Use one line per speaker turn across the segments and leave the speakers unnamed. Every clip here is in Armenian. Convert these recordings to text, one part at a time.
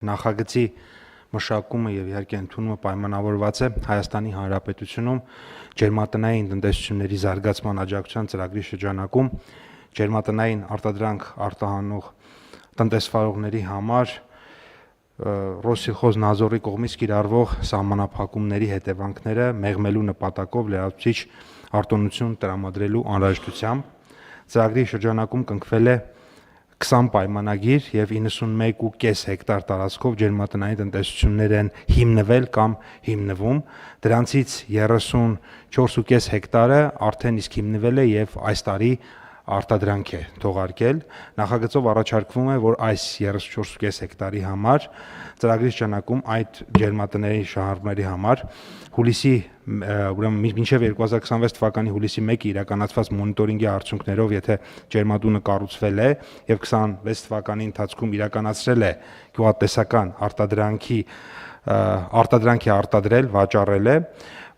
Նախագծի մշակումը եւ իհարկե ընդունումը պայմանավորված է Հայաստանի Հանրապետությունում ջերմատնային տնտեսությունների զարգացման աջակցության ծրագրի շրջանակում ջերմատնային արտադրանք արտահանող տնտեսվարողների համար Ռոսսիլխոզնազորի կողմից կիրառվող սահմանափակումների հետևանքները մեղմելու նպատակով լրացուցիչ արտոնություն տրամադրելու անհրաժեշտությամբ ծրագրի շրջանակում կնքվել է 20 պայմանագիր եւ 91.5 հեկտար տարածքով ջերմատնային տնտեսություններ են հիմնվել կամ հիմնվում, դրանցից 34.5 հեկտարը արդեն իսկ հիմնվել է եւ այս տարի արտադրանք է թողարկել։ Նախագծով առաջարկվում է, որ այս 34.5 հեկտարի համար ծրագրի շրջանակում այդ ջերմատների շահառուների համար հուլիսի ուրեմն մինչև 2026 թվականի հուլիսի 1-ը իրականացված մոնիտորինգի արդյունքներով, եթե ջերմատունը կառուցվել է եւ 26 թվականի ընթացքում իրականացրել է գյուղատնտեսական արտադրանքի արտադրել, վաճառել է,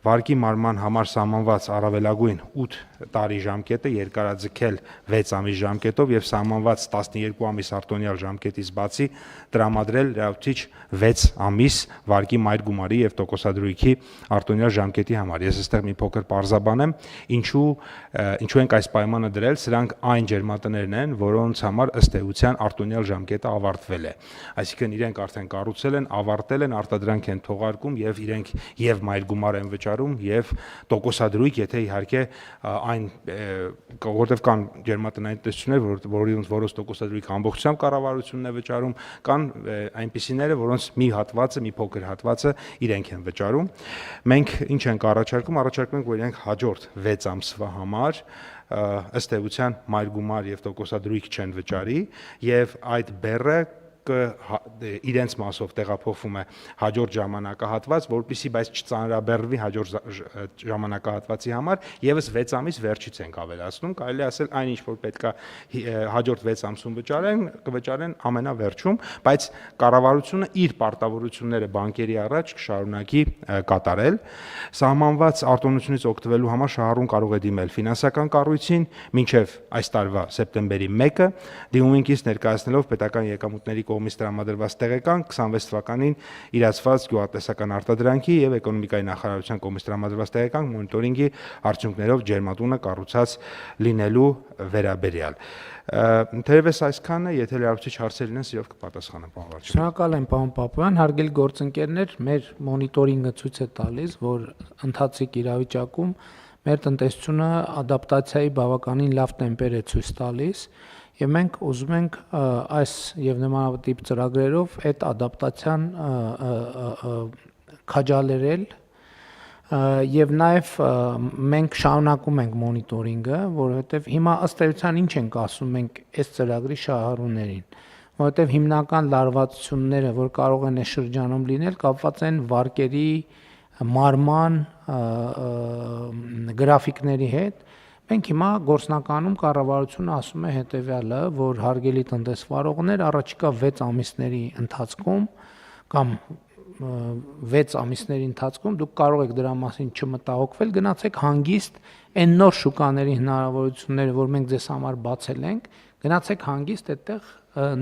վարկի մարման համար սահմանված առավելագույն 8 տարի ժամկետը երկարաձգել 6 ամիս ժամկետով եւ սահմանված 12 ամիս արտոնյալ ժամկետից բացի տրամադրել լրացուցիչ 6 ամիս վարկի մայր գումարի եւ տոկոսադրույքի արտոնյալ ժամկետի համար։ Ես այստեղ մի փոքր պարզաբանեմ, ինչու ենք այս պայմանը դրել, սրանք այն ջերմատներն են, որոնց համար ըստ էության արտոնյալ ժամկետը ավարտվել է։ Այսինքն իրենք արդեն կառուցել են, ավարտել են, արտադրանք են թողարկում եւ իրենք եւ մայր գումար են վճարում եւ տոկոսադրույք, եթե իհարկե այն որտեղ կան ջերմատնային տնտեսություններ, որոնց տոկոսադրույքը ամբողջությամբ կառավարությունն է վճարում, կան այնպիսիները, որոնց մի հատվածը, մի փոքր հատվածը իրենք են վճարում։ Մենք ինչ ենք առաջարկում, ենք, որ իրենք հաջորդ 6 ամսվա համար ըստ էության մայր գումար եւ տոկոսադրույք չեն վճարի եւ այդ բեռը իրենց մասով տեղափոխվում է հաջորդ ժամանակահատված, որպեսզի բայց չծանրաբեռնվի հաջորդ ժամանակահատվածի համար, եւս 6 ամիս վերջից ենք ավելացնում, կարելի ասել այն ինչ որ պետքա հաջորդ 6 ամսում կվճարեն ամենավերջում, բայց կառավարությունը իր պարտավորությունները բանկերի առաջ կշարունակի կատարել։ Սահմանված արտոնությունից օգտվելու համար շահառուն կարող է դիմել ֆինանսական կառույցին մինչև այս տարվա սեպտեմբերի 1-ը, դիմումինքից ներկայացնելով պետական եկամուտների կողմից տրամադրված տեղեկան 26 թվականին իրացված գյուղատնտեսական արտադրանքի եւ էկոնոմիկայի նախարարության կողմից տրամադրված տեղեկան մոնիտորինգի արդյունքներով ջերմատունը կառուցած լինելու վերաբերյալ։ Թերևս այսքանը, եթե լրացուցիչ հարցեր լինեն, սիրով կպատասխանեմ, պարոն վարչապետ։
Շնորհակալ եմ, պարոն Պապոյան, հարգելի գործընկերներ, մեր մոնիտորինգը ցույց է տալիս, որ ընթացիկ իրավիճակում մեր տնտեսությունը ադապտացիայի բավականին լավ տեմպեր է ցույց տալիս եւ մենք ուզում ենք այս եւ նմանատիպ ծրագրերով այդ ադապտացիան քաջալերել եւ նաեւ մենք շարունակում ենք մոնիտորինգը, որովհետեւ հիմա ըստ էության ինչ ենք ասում մենք այս ծրագրի շահառուներին, որովհետեւ հիմնական լարվածությունները, որ կարող են այս շրջանում լինել, կապված են վարկերի մարման գրաֆիկների հետ։ Մենք հիմա գործնականում կառավարությունը ասում է հետեւյալը, որ հարգելի տնտեսվարողներ, առաջիկա 6 ամիսների ընթացքում կամ 6 ամիսների ընթացքում դուք կարող եք դրա մասին չմտահոգվել, գնացեք հանգիստ այն նոր շուկաների հնարավորությունները, որ մենք ձեզ համար բացել ենք, գնացեք հանգիստ այդտեղ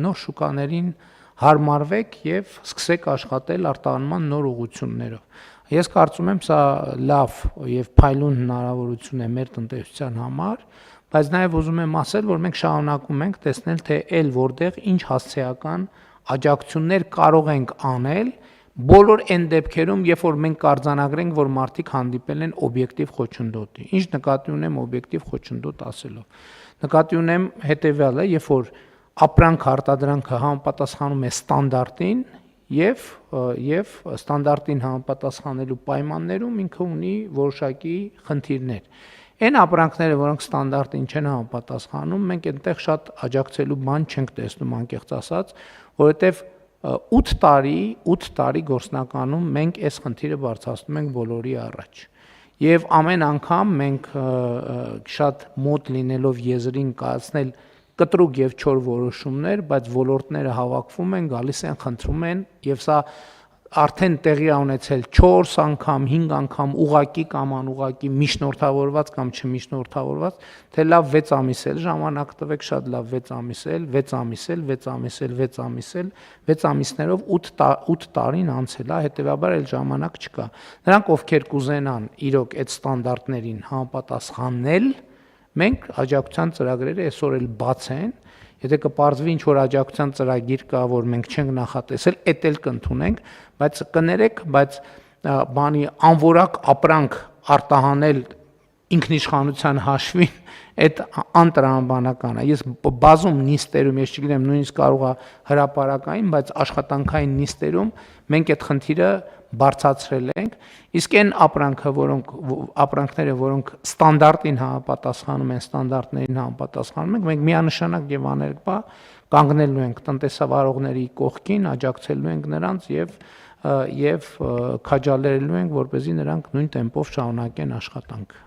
նոր շուկաներին հարմարվեք եւ սկսեք աշխատել արտահանման նոր ուղղություններով։ Ես կարծում եմ սա լավ եւ փայլուն հնարավորություն է մեր տնտեսության համար, բայց նաեւ ուզում եմ ասել, որ մենք շարունակում ենք տեսնել, թե այլ որտեղ ինչ հասցեական աջակցություններ կարող ենք անել բոլոր այն դեպքերում, երբ որ մենք կարձանագրենք, որ մարդիկ հանդիպել են օբյեկտիվ խոչընդոտի։ Ինչ նկատի ունեմ օբյեկտիվ խոչընդոտ ասելով։ Նկատի ունեմ հետեւյալը, երբ որ ապրանք արտադրանքը համապատասխանում է ստանդարտին եւ ստանդարտին համապատասխանելու պայմաններում ինքը ունի որոշակի խնդիրներ։ Այն ապրանքները, որոնք ստանդարտին չեն համապատասխանում, մենք այնտեղ շատ աջակցելու բան չենք տեսնում, անկեղծ ասած, որովհետեւ 8 տարի գործնականում մենք այս խնդիրը բարձրացնում ենք բոլորի առաջ։ Եվ ամեն անգամ մենք շատ մոտ լինելով եզրին կայացնել կտրուկ եւ չոր որոշումներ, բայց ոլորտները հավաքվում են, գալիս են, խնդրում են եւ սա արդեն տեղի ունեցել 4 անգամ, 5 անգամ ուղակի կամ անուղակի միջնորդավորված կամ չմիջնորդավորված, թե լավ 6 ամիս էլ ժամանակ տվեք, շատ լավ 6 ամիս էլ, 6 ամիս էլ, 6 ամիս էլ, 6 ամիս էլ, 6 ամիսներով 8 տարին անցել, հետեւաբար էլ ժամանակ չկա։ Նրանք, ովքեր կուզենան իրոք այդ ստանդարտներին համապատասխանել, մենք աջակցության ծրագրերը այսօր էլ բաց են։ Եթե կպարզվի ինչ որ աջակցության ծրագիր կա, որ մենք չենք նախատեսել, էդ էլ կընդունենք, բայց կներեք, բայց բանի անորակ ապրանք արտահանել ինքնիշխանության հաշվին այդ անտրամաբանական է։ Ես բազում նիստերում, ես չգիտեմ, նույնիսկ կարող է հրապարակային, բայց աշխատանքային նիստերում մենք այդ խնդիրը բարձրացրել ենք, իսկ այն ապրանքները, որոնք ստանդարտին համապատասխանում են, ստանդարտներին համապատասխանում են, մենք միանշանակ եւ աներկբա կանգնելու ենք տնտեսավարողների կողքին, աջակցելու ենք նրանց եւ քաջալերելու ենք, որպեսզի նրանք նույն տեմպով շարունակեն աշխատանք։